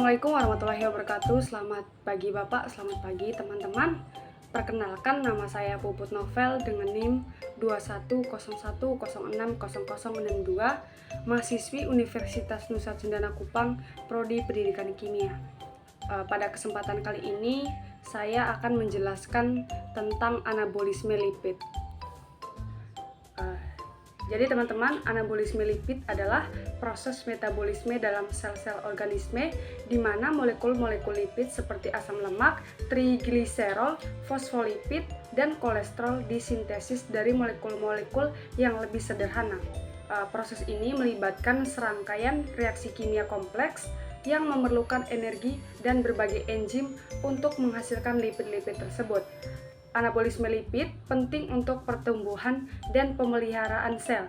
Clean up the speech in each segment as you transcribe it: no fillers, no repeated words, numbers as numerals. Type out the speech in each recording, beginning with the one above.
Assalamualaikum warahmatullahi wabarakatuh. Selamat pagi Bapak, selamat pagi teman-teman. Perkenalkan, nama saya Puput Novel dengan NIM 2101060062, mahasiswi Universitas Nusa Cendana Kupang, Prodi Pendidikan Kimia. Pada kesempatan kali ini, saya akan menjelaskan tentang anabolisme lipid. Jadi teman-teman, anabolisme lipid adalah proses metabolisme dalam sel-sel organisme di mana molekul-molekul lipid seperti asam lemak, trigliserol, fosfolipid, dan kolesterol disintesis dari molekul-molekul yang lebih sederhana. Proses ini melibatkan serangkaian reaksi kimia kompleks yang memerlukan energi dan berbagai enzim untuk menghasilkan lipid-lipid tersebut. Anabolisme lipid penting untuk pertumbuhan dan pemeliharaan sel,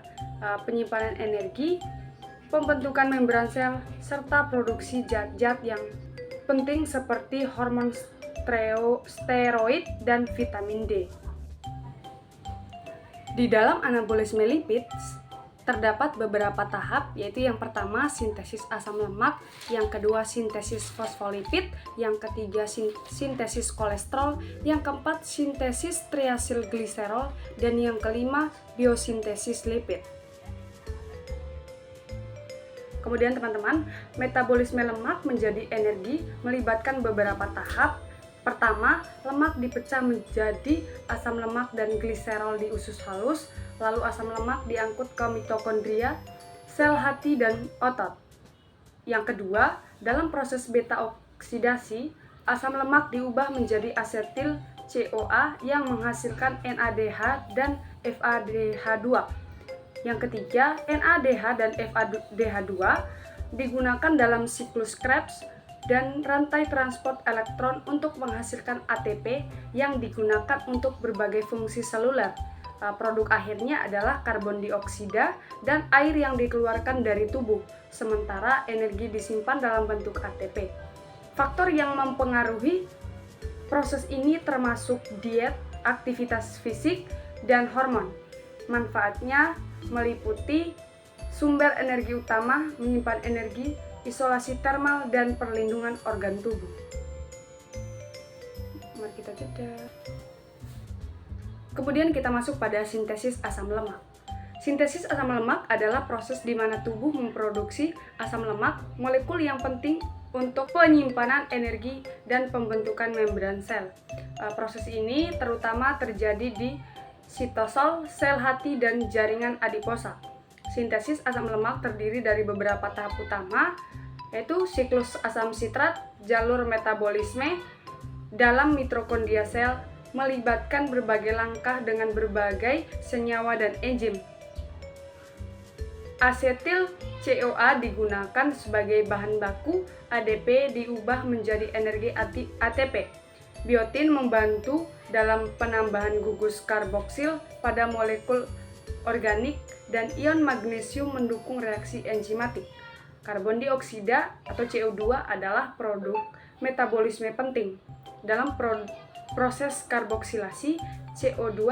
penyimpanan energi, pembentukan membran sel, serta produksi zat-zat yang penting seperti hormon steroid dan vitamin D. Di dalam anabolisme lipid terdapat beberapa tahap, yaitu yang pertama sintesis asam lemak, yang kedua sintesis fosfolipid, yang ketiga sintesis kolesterol, yang keempat sintesis triasilgliserol, dan yang kelima biosintesis lipid. Kemudian teman-teman, metabolisme lemak menjadi energi melibatkan beberapa tahap. Pertama, lemak dipecah menjadi asam lemak dan gliserol di usus halus, lalu asam lemak diangkut ke mitokondria, sel hati, dan otot. Yang kedua, dalam proses beta oksidasi, asam lemak diubah menjadi asetil CoA yang menghasilkan NADH dan FADH2. Yang ketiga, NADH dan FADH2 digunakan dalam siklus Krebs dan rantai transport elektron untuk menghasilkan ATP yang digunakan untuk berbagai fungsi seluler. Produk akhirnya adalah karbon dioksida dan air yang dikeluarkan dari tubuh, sementara energi disimpan dalam bentuk ATP. Faktor yang mempengaruhi proses ini termasuk diet, aktivitas fisik, dan hormon. Manfaatnya meliputi sumber energi utama, menyimpan energi, isolasi termal, dan perlindungan organ tubuh. Mari kita jeda. Kemudian kita masuk pada sintesis asam lemak. Sintesis asam lemak adalah proses di mana tubuh memproduksi asam lemak, molekul yang penting untuk penyimpanan energi dan pembentukan membran sel. Proses ini terutama terjadi di sitosol, sel hati, dan jaringan adiposa. Sintesis asam lemak terdiri dari beberapa tahap utama, yaitu siklus asam sitrat, jalur metabolisme dalam mitokondria sel, melibatkan berbagai langkah dengan berbagai senyawa dan enzim. Asetil CoA digunakan sebagai bahan baku, ADP diubah menjadi energi ATP. Biotin membantu dalam penambahan gugus karboksil pada molekul organik, dan ion magnesium mendukung reaksi enzimatik. Karbon dioksida atau CO2 adalah produk metabolisme penting. Dalam proses karboksilasi, CO2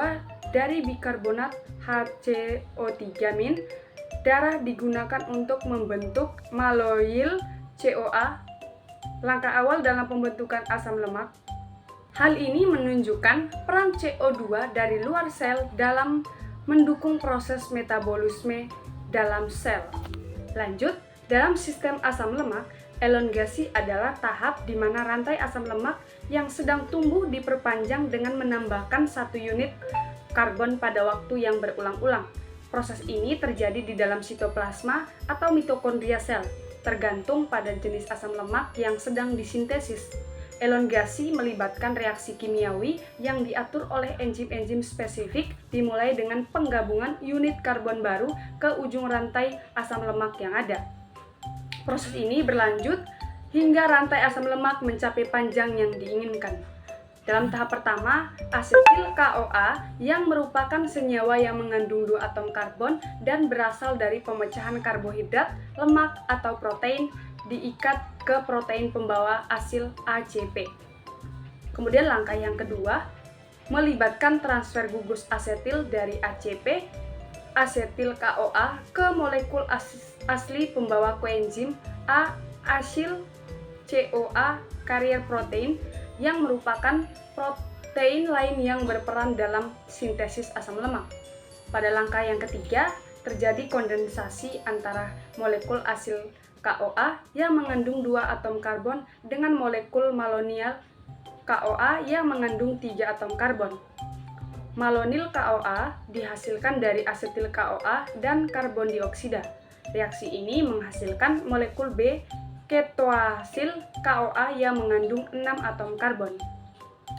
dari bikarbonat HCO3- darah digunakan untuk membentuk maloil CoA, langkah awal dalam pembentukan asam lemak. Hal ini menunjukkan peran CO2 dari luar sel dalam mendukung proses metabolisme dalam sel. Lanjut, dalam sistem asam lemak, elongasi adalah tahap di mana rantai asam lemak yang sedang tumbuh diperpanjang dengan menambahkan 1 unit karbon pada waktu yang berulang-ulang. Proses ini terjadi di dalam sitoplasma atau mitokondria sel, tergantung pada jenis asam lemak yang sedang disintesis. Elongasi melibatkan reaksi kimiawi yang diatur oleh enzim-enzim spesifik, dimulai dengan penggabungan unit karbon baru ke ujung rantai asam lemak yang ada. Proses ini berlanjut hingga rantai asam lemak mencapai panjang yang diinginkan. Dalam tahap pertama, asetil CoA yang merupakan senyawa yang mengandung 2 atom karbon dan berasal dari pemecahan karbohidrat, lemak, atau protein diikat ke protein pembawa asil ACP. Kemudian langkah yang kedua melibatkan transfer gugus asetil dari ACP, asetil CoA ke molekul asli pembawa koenzim A-asil CoA carrier protein yang merupakan protein lain yang berperan dalam sintesis asam lemak. Pada langkah yang ketiga, terjadi kondensasi antara molekul asil KoA yang mengandung 2 atom karbon dengan molekul malonyl KoA yang mengandung 3 atom karbon. Malonyl KoA dihasilkan dari asetil KoA dan karbon dioksida. Reaksi ini menghasilkan molekul B ketoasil KoA yang mengandung 6 atom karbon.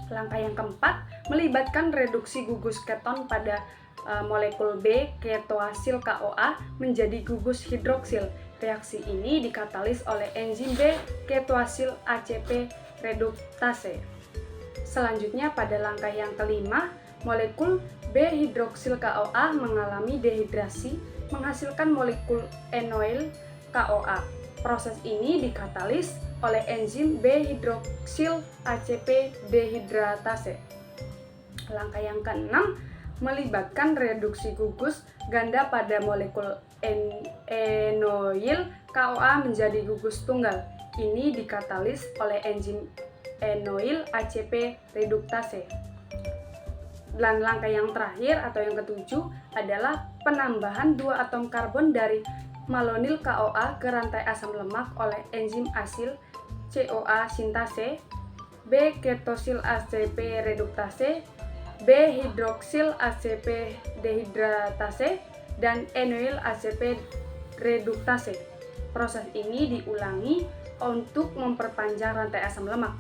Langkah yang keempat melibatkan reduksi gugus keton pada molekul B ketoasil KoA menjadi gugus hidroksil. Reaksi ini dikatalis oleh enzim B ketoasil ACP reduktase. Selanjutnya pada langkah yang kelima, molekul B hidroksil KoA mengalami dehidrasi menghasilkan molekul enoil KoA. Proses ini dikatalis oleh enzim B hidroksil ACP dehidratase. Langkah yang keenam melibatkan reduksi gugus ganda pada molekul enoil KoA menjadi gugus tunggal. Ini dikatalis oleh enzim enoil ACP reduktase. Dan langkah yang terakhir atau yang ketujuh adalah penambahan 2 atom karbon dari malonyl KoA ke rantai asam lemak oleh enzim asil CoA sintase, B ketosil ACP reduktase, B hidroksil ACP dehidratase, dan enoil ACP reduktase. Proses ini diulangi untuk memperpanjang rantai asam lemak.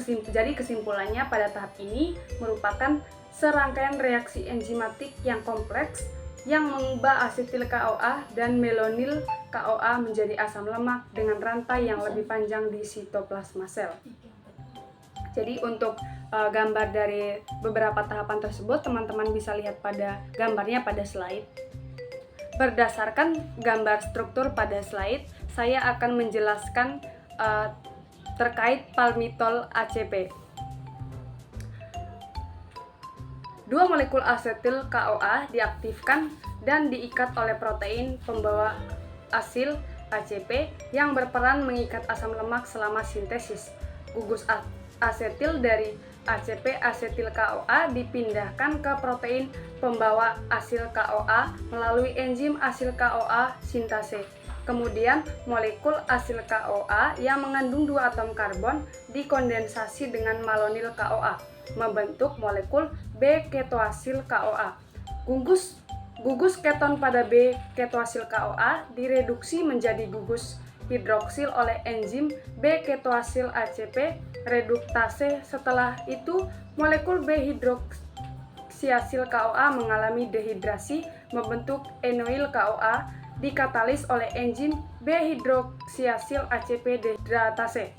Jadi kesimpulannya pada tahap ini merupakan serangkaian reaksi enzimatik yang kompleks yang mengubah asetil KoA dan melonyl KoA menjadi asam lemak dengan rantai yang lebih panjang di sitoplasma sel. Jadi untuk gambar dari beberapa tahapan tersebut teman-teman bisa lihat pada gambarnya pada slide. Berdasarkan gambar struktur pada slide, saya akan menjelaskan terkait palmitol ACP. Dua molekul asetil KoA diaktifkan dan diikat oleh protein pembawa asil ACP yang berperan mengikat asam lemak selama sintesis. Gugus asetil dari ACP asetil KoA dipindahkan ke protein pembawa asil KoA melalui enzim asil KoA sintase. Kemudian molekul asil KoA yang mengandung 2 atom karbon dikondensasi dengan malonyl KoA membentuk molekul B ketoasil KoA. Gugus keton pada B ketoasil KoA direduksi menjadi gugus hidroksil oleh enzim B ketoasil ACP reduktase. Setelah itu, molekul B hidroksiasil KoA mengalami dehidrasi membentuk enoil KoA dikatalis oleh enzim B hidroksiasil ACP dehidratase.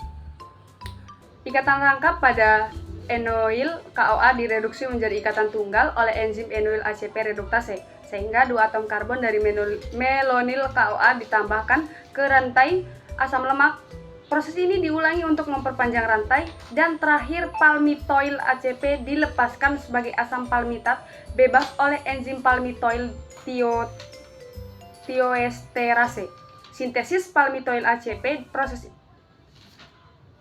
Ikatan rangkap pada enoil KoA direduksi menjadi ikatan tunggal oleh enzim enoil ACP reduktase, sehingga 2 atom karbon dari melonyl KoA ditambahkan ke rantai asam lemak. Proses ini diulangi untuk memperpanjang rantai, dan terakhir palmitoyl ACP dilepaskan sebagai asam palmitat bebas oleh enzim palmitoyl tioesterase. Sintesis palmitoyl ACP.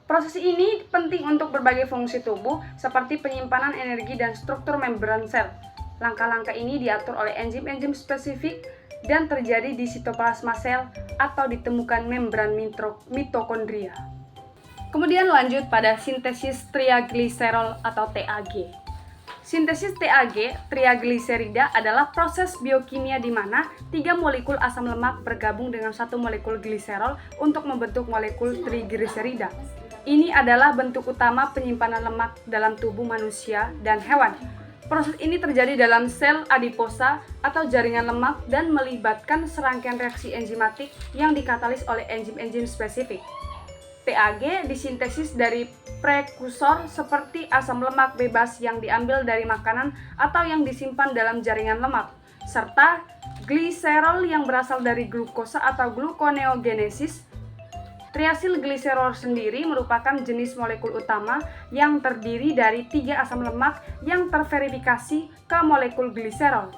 Proses ini penting untuk berbagai fungsi tubuh seperti penyimpanan energi dan struktur membran sel. Langkah-langkah ini diatur oleh enzim-enzim spesifik dan terjadi di sitoplasma sel atau ditemukan membran mitokondria. Kemudian lanjut pada sintesis triagliserol atau TAG. Sintesis TAG, triagliserida, adalah proses biokimia di mana 3 molekul asam lemak bergabung dengan 1 molekul gliserol untuk membentuk molekul trigliserida. Ini adalah bentuk utama penyimpanan lemak dalam tubuh manusia dan hewan. Proses ini terjadi dalam sel adiposa atau jaringan lemak dan melibatkan serangkaian reaksi enzimatik yang dikatalis oleh enzim-enzim spesifik. TAG disintesis dari prekursor seperti asam lemak bebas yang diambil dari makanan atau yang disimpan dalam jaringan lemak, serta gliserol yang berasal dari glukosa atau gluconeogenesis. Triasil gliserol sendiri merupakan jenis molekul utama yang terdiri dari 3 asam lemak yang terverifikasi ke molekul gliserol.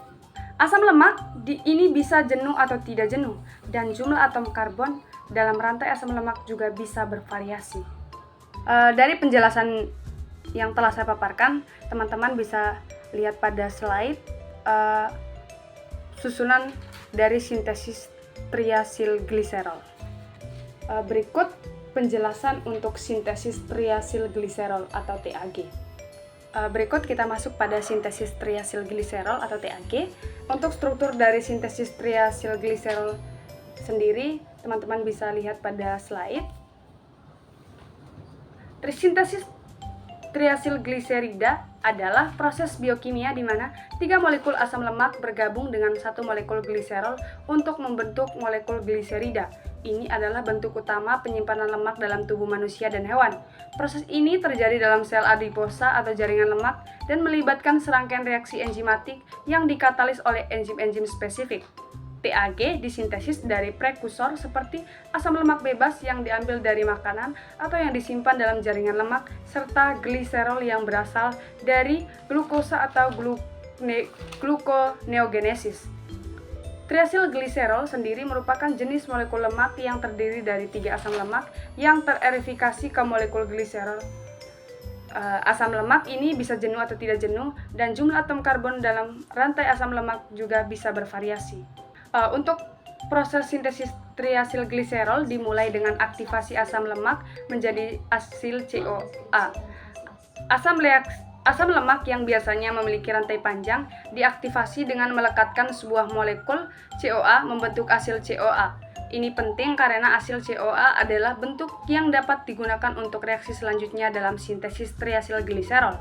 Asam lemak ini bisa jenuh atau tidak jenuh, dan jumlah atom karbon dalam rantai asam lemak juga bisa bervariasi. Dari penjelasan yang telah saya paparkan, teman-teman bisa lihat pada slide susunan dari sintesis triasilgliserol. Berikut penjelasan untuk sintesis triasilgliserol atau TAG. Berikut kita masuk pada sintesis triasilgliserol atau TAG. Untuk struktur dari sintesis triasilgliserol sendiri, teman-teman bisa lihat pada slide. Sintesis triasilgliserida adalah proses biokimia di mana 3 molekul asam lemak bergabung dengan 1 molekul gliserol untuk membentuk molekul gliserida. Ini adalah bentuk utama penyimpanan lemak dalam tubuh manusia dan hewan. Proses ini terjadi dalam sel adiposa atau jaringan lemak dan melibatkan serangkaian reaksi enzimatik yang dikatalis oleh enzim-enzim spesifik. TAG disintesis dari prekursor seperti asam lemak bebas yang diambil dari makanan atau yang disimpan dalam jaringan lemak, serta gliserol yang berasal dari glukosa atau gluconeogenesis. Triasilgliserol sendiri merupakan jenis molekul lemak yang terdiri dari 3 asam lemak yang tererifikasi ke molekul gliserol. Asam lemak ini bisa jenuh atau tidak jenuh, dan jumlah atom karbon dalam rantai asam lemak juga bisa bervariasi. Untuk proses sintesis triasilgliserol dimulai dengan aktivasi asam lemak menjadi asil CoA. Asam lemak yang biasanya memiliki rantai panjang diaktifasi dengan melekatkan sebuah molekul CoA membentuk asil CoA. Ini penting karena asil CoA adalah bentuk yang dapat digunakan untuk reaksi selanjutnya dalam sintesis triasilgliserol.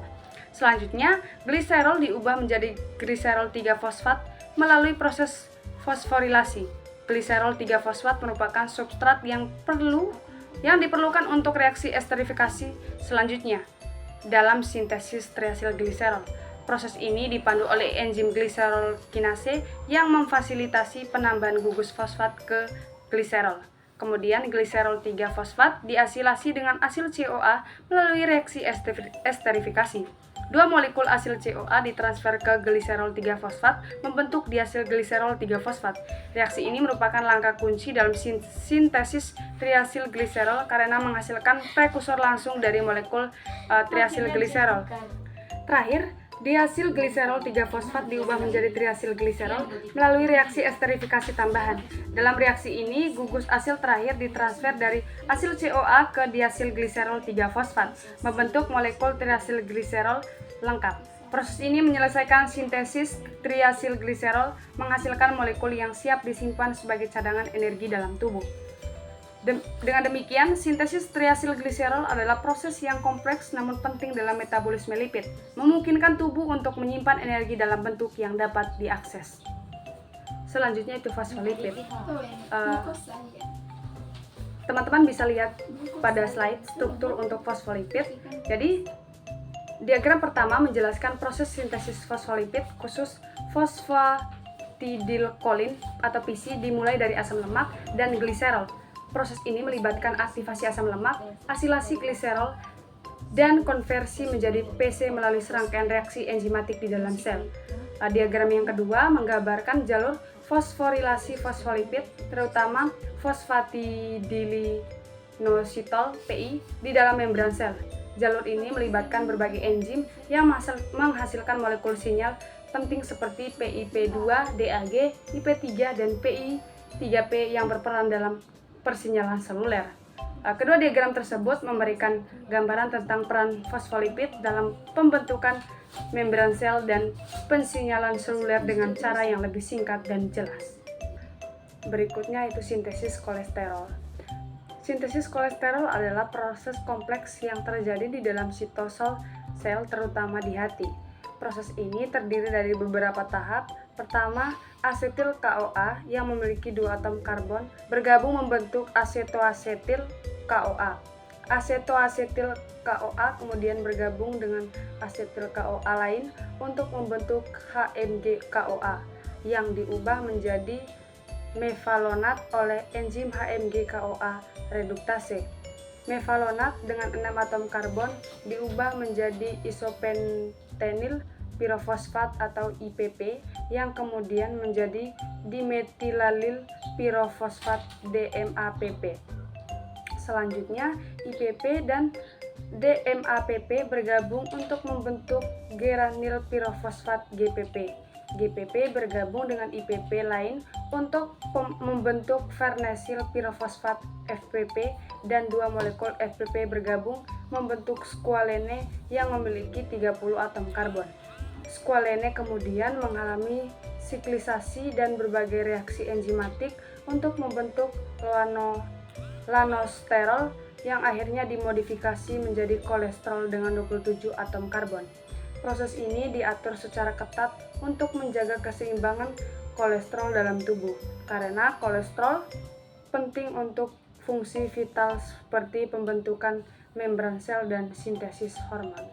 Selanjutnya, gliserol diubah menjadi gliserol 3-fosfat melalui proses fosforilasi. Gliserol 3-fosfat merupakan substrat yang diperlukan untuk reaksi esterifikasi selanjutnya dalam sintesis triasilgliserol. Proses ini dipandu oleh enzim gliserol kinase yang memfasilitasi penambahan gugus fosfat ke gliserol. Kemudian gliserol 3-fosfat diasilasi dengan asil CoA melalui reaksi esterifikasi. 2 molekul asil CoA ditransfer ke gliserol 3-fosfat membentuk diasilgliserol 3-fosfat. Reaksi ini merupakan langkah kunci dalam sintesis triasilgliserol karena menghasilkan prekursor langsung dari molekul triasilgliserol. Terakhir, diasilgliserol 3-fosfat diubah menjadi triasilgliserol melalui reaksi esterifikasi tambahan. Dalam reaksi ini, gugus asil terakhir ditransfer dari asil CoA ke diasilgliserol 3-fosfat, membentuk molekul triasilgliserol lengkap. Proses ini menyelesaikan sintesis triasilgliserol, menghasilkan molekul yang siap disimpan sebagai cadangan energi dalam tubuh. Dengan demikian, sintesis triasilgliserol adalah proses yang kompleks namun penting dalam metabolisme lipid, memungkinkan tubuh untuk menyimpan energi dalam bentuk yang dapat diakses. Selanjutnya itu fosfolipid. Teman-teman bisa lihat pada slide struktur untuk fosfolipid. Jadi, diagram pertama menjelaskan proses sintesis fosfolipid khusus fosfatidilkolin atau PC dimulai dari asam lemak dan gliserol. Proses ini melibatkan aktivasi asam lemak, asilasi gliserol, dan konversi menjadi PC melalui serangkaian reaksi enzimatik di dalam sel. Diagram yang kedua menggambarkan jalur fosforilasi fosfolipid, terutama fosfatidilinositol (PI) di dalam membran sel. Jalur ini melibatkan berbagai enzim yang menghasilkan molekul sinyal penting seperti PIP2, DAG, IP3, dan PI3P yang berperan dalam persinyalan seluler. Kedua diagram tersebut memberikan gambaran tentang peran fosfolipid dalam pembentukan membran sel dan pensinyalan seluler dengan cara yang lebih singkat dan jelas. Berikutnya itu sintesis kolesterol. Sintesis kolesterol adalah proses kompleks yang terjadi di dalam sitosol sel, terutama di hati. Proses ini terdiri dari beberapa tahap. Pertama, asetil CoA yang memiliki 2 atom karbon bergabung membentuk asetoasetil CoA. Asetoasetil CoA kemudian bergabung dengan asetil CoA lain untuk membentuk HMG CoA yang diubah menjadi mevalonat oleh enzim HMG CoA reduktase. Mevalonat dengan 6 atom karbon diubah menjadi isopentenil pirofosfat atau IPP yang kemudian menjadi dimetilalil pirofosfat DMAPP. Selanjutnya, IPP dan DMAPP bergabung untuk membentuk geranil pirofosfat GPP. GPP bergabung dengan IPP lain untuk membentuk farnesil pirofosfat FPP, dan dua molekul FPP bergabung membentuk squalene yang memiliki 30 atom karbon. Squalene kemudian mengalami siklisasi dan berbagai reaksi enzimatik untuk membentuk lanosterol yang akhirnya dimodifikasi menjadi kolesterol dengan 27 atom karbon. Proses ini diatur secara ketat untuk menjaga keseimbangan kolesterol dalam tubuh, karena kolesterol penting untuk fungsi vital seperti pembentukan membran sel dan sintesis hormon.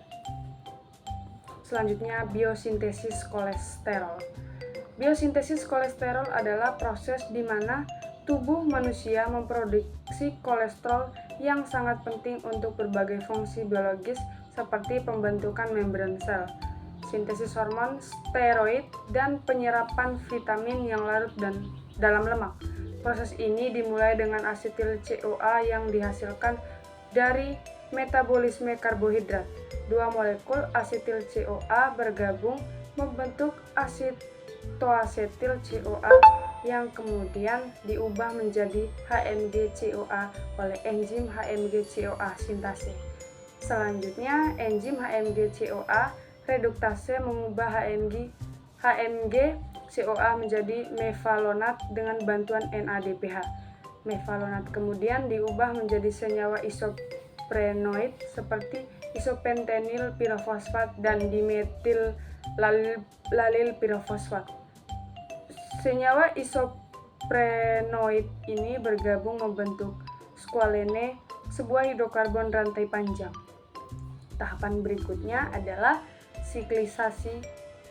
Selanjutnya, biosintesis kolesterol. Biosintesis kolesterol adalah proses di mana tubuh manusia memproduksi kolesterol yang sangat penting untuk berbagai fungsi biologis seperti pembentukan membran sel, sintesis hormon, steroid, dan penyerapan vitamin yang larut dalam lemak. Proses ini dimulai dengan asetil CoA yang dihasilkan dari metabolisme karbohidrat. Dua molekul asetil CoA bergabung membentuk asetoasetil CoA yang kemudian diubah menjadi HMG-CoA oleh enzim HMG-CoA sintase. Selanjutnya, enzim HMG-CoA reduktase mengubah HMG-CoA menjadi mevalonat dengan bantuan NADPH. Mevalonat kemudian diubah menjadi senyawa isoprenoid seperti isopentenil pirofosfat dan dimetillalil pirofosfat. Senyawa isoprenoid ini bergabung membentuk squalene, sebuah hidrokarbon rantai panjang. Tahapan berikutnya adalah siklisasi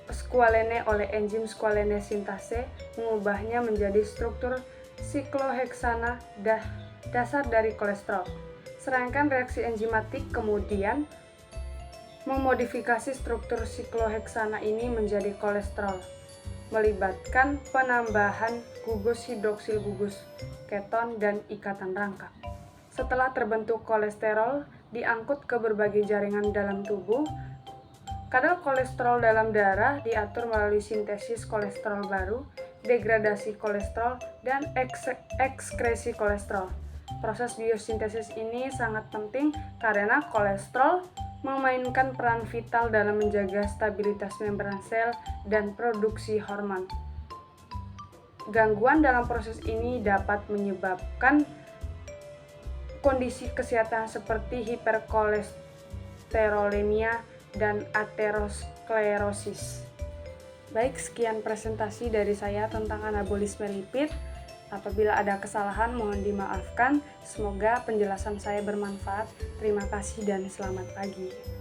squalene oleh enzim squalene sintase, mengubahnya menjadi struktur sikloheksana dasar dari kolesterol. Serangkaian reaksi enzimatik kemudian memodifikasi struktur sikloheksana ini menjadi kolesterol, melibatkan penambahan gugus hidroksil gugus keton dan ikatan rangka. Setelah terbentuk kolesterol diangkut ke berbagai jaringan dalam tubuh. Kadar kolesterol dalam darah diatur melalui sintesis kolesterol baru, degradasi kolesterol, dan ekskresi kolesterol. Proses biosintesis ini sangat penting karena kolesterol memainkan peran vital dalam menjaga stabilitas membran sel dan produksi hormon. Gangguan dalam proses ini dapat menyebabkan kondisi kesehatan seperti hiperkolesterolemia dan aterosklerosis. Baik, sekian presentasi dari saya tentang anabolisme lipid. Apabila ada kesalahan mohon dimaafkan. Semoga penjelasan saya bermanfaat. Terima kasih dan selamat pagi.